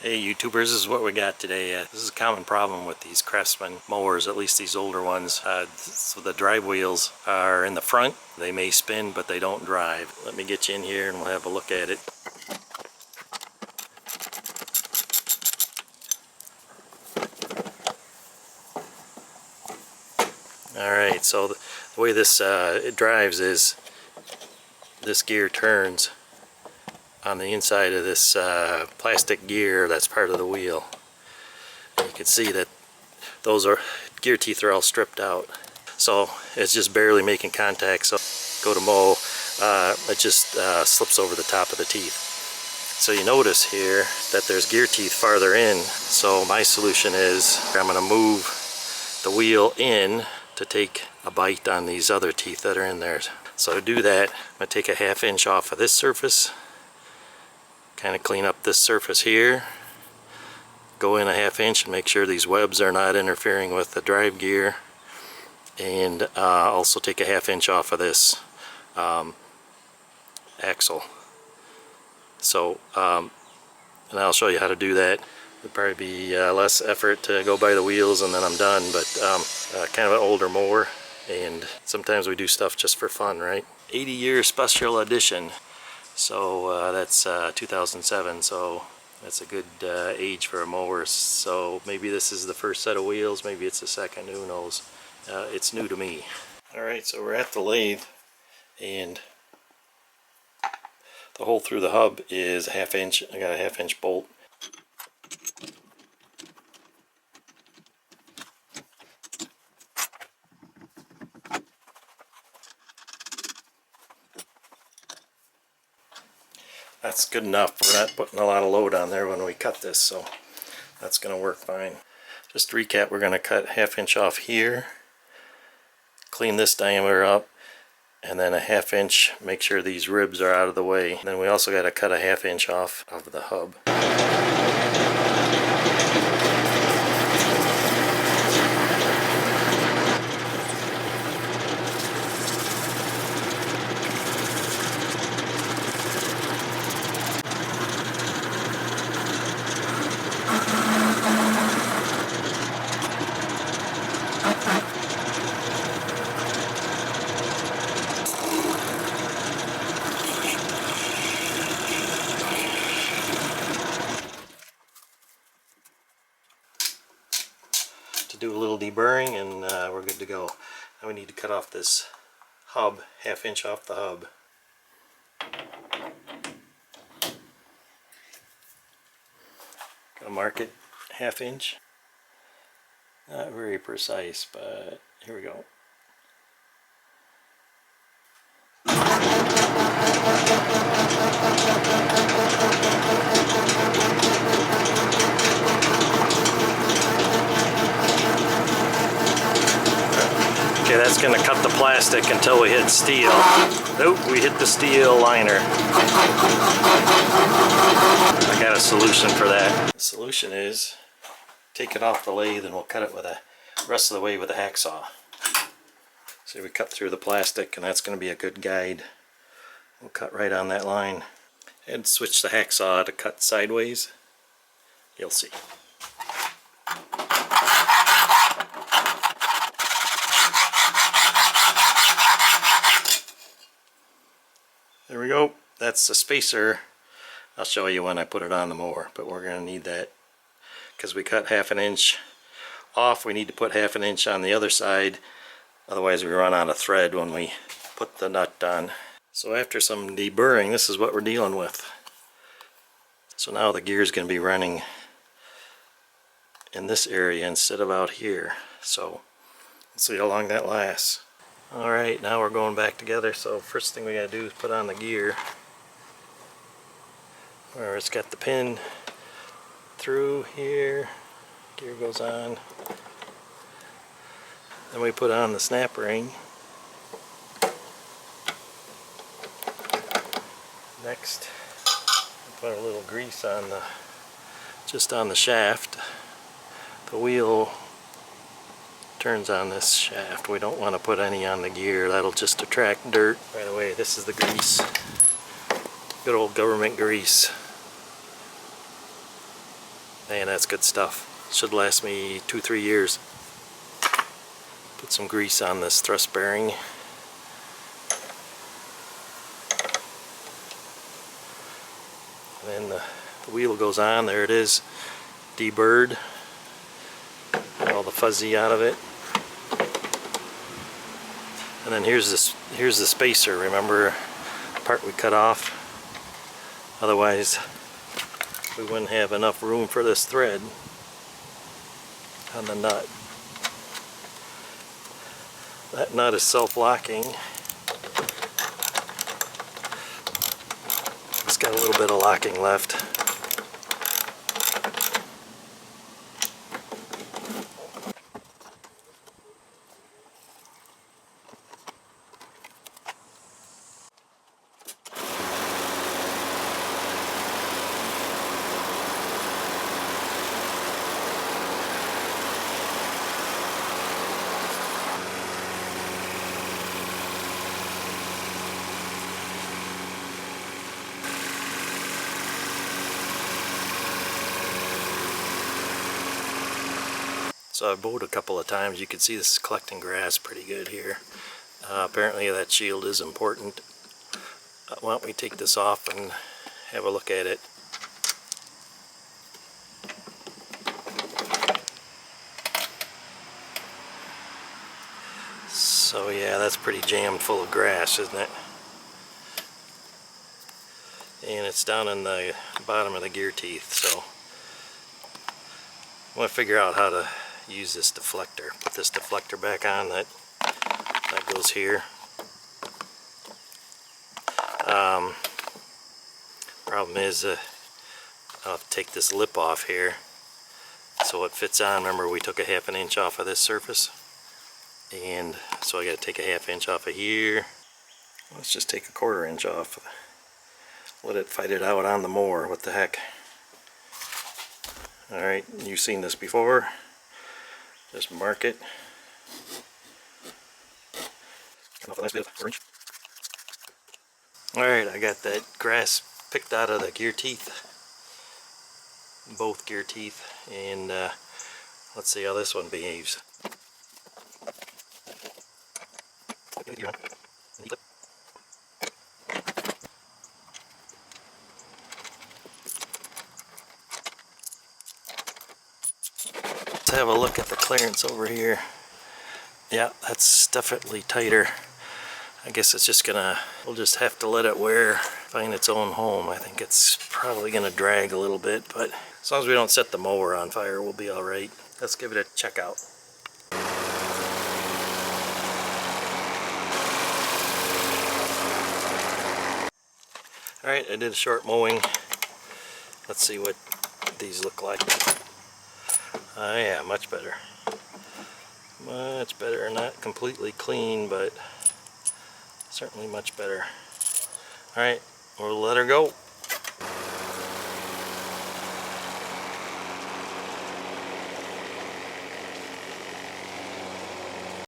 Hey YouTubers, this is what we got today. This is a common problem with these Craftsman mowers, at least these older ones. So the drive wheels are in the front. They may spin, but they don't drive. Let me get you in here and we'll have a look at it. Alright, so the way this it drives is this gear turns on the inside of this plastic gear that's part of the wheel. And you can see that those gear teeth are all stripped out, so it's just barely making contact. So go to mow, it just slips over the top of the teeth. So you notice here that there's gear teeth farther in, so my solution is I'm going to move the wheel in to take a bite on these other teeth that are in there. So to do that, I'm going to take a 1/2 inch off of this surface, kind of clean up this surface here, go in a 1/2 inch and make sure these webs are not interfering with the drive gear, and also take a 1/2 inch off of this axle. So and I'll show you how to do that. It'd probably be less effort to go by the wheels and then I'm done, but kind of an older mower, and sometimes we do stuff just for fun, right? 80-year special edition. So that's 2007, so that's a good age for a mower. So maybe this is the first set of wheels, maybe it's the second, who knows. It's new to me. Alright, so we're at the lathe, and the hole through the hub is a 1/2 inch. I got a 1/2 inch bolt. That's good enough. We're not putting a lot of load on there when we cut this, so that's going to work fine. Just to recap, we're going to cut 1/2 inch off here, clean this diameter up, and then a 1/2 inch, make sure these ribs are out of the way. Then we also got to cut a 1/2 inch off of the hub. Do a little deburring and we're good to go. Now we need to cut off this hub, 1/2 inch off the hub. Gonna mark it 1/2 inch. Not very precise, but here we go. Okay, that's going to cut the plastic until we hit steel. Nope, we hit the steel liner. I got a solution for that. The solution is take it off the lathe and we'll cut it with the rest of the way with a hacksaw. So we cut through the plastic, and that's going to be a good guide. We'll cut right on that line. And switch the hacksaw to cut sideways. You'll see. There we go. That's the spacer. I'll show you when I put it on the mower, but we're going to need that because we cut 1/2 inch off. We need to put 1/2 inch on the other side, otherwise we run out of thread when we put the nut on. So after some deburring, this is what we're dealing with. So now the gear is going to be running in this area instead of out here. So let's see how long that lasts. Alright, now we're going back together. So first thing we got to do is put on the gear, where it's got the pin through here. Gear goes on. Then we put on the snap ring. Next, we put a little grease on just on the shaft. The wheel turns on this shaft. We don't want to put any on the gear. That'll just attract dirt. By the way, this is the grease. Good old government grease. Man, that's good stuff. Should last me 2-3 years. Put some grease on this thrust bearing. And then the wheel goes on. There it is, deburred. All the fuzzy out of it. And then here's the spacer. Remember the part we cut off? Otherwise we wouldn't have enough room for this thread on the nut. That nut is self-locking. It's got a little bit of locking left. So I bowed a couple of times. You can see this is collecting grass pretty good here. Apparently that shield is important. Why don't we take this off and have a look at it. So yeah, that's pretty jammed full of grass, isn't it? And it's down in the bottom of the gear teeth, so I want to figure out how to use this deflector. Put this deflector back on. That goes here. Problem is I'll have to take this lip off here so it fits on. Remember, we took a 1/2 inch off of this surface, and so I got to take a 1/2 inch off of here. Let's just take a 1/4 inch off. Let it fight it out on the mower. What the heck? Alright, you've seen this before. Just mark it. Alright, I got that grass picked out of the gear teeth. Both gear teeth. And let's see how this one behaves. Let's have a look at the clearance over here. Yeah, that's definitely tighter. I guess it's just we'll just have to let it find its own home. I think it's probably gonna drag a little bit, but as long as we don't set the mower on fire, we'll be all right. Let's give it a check out. Alright, I did a short mowing. Let's see what these look like. Yeah, much better. Much better. Not completely clean, but certainly much better. Alright, we'll let her go.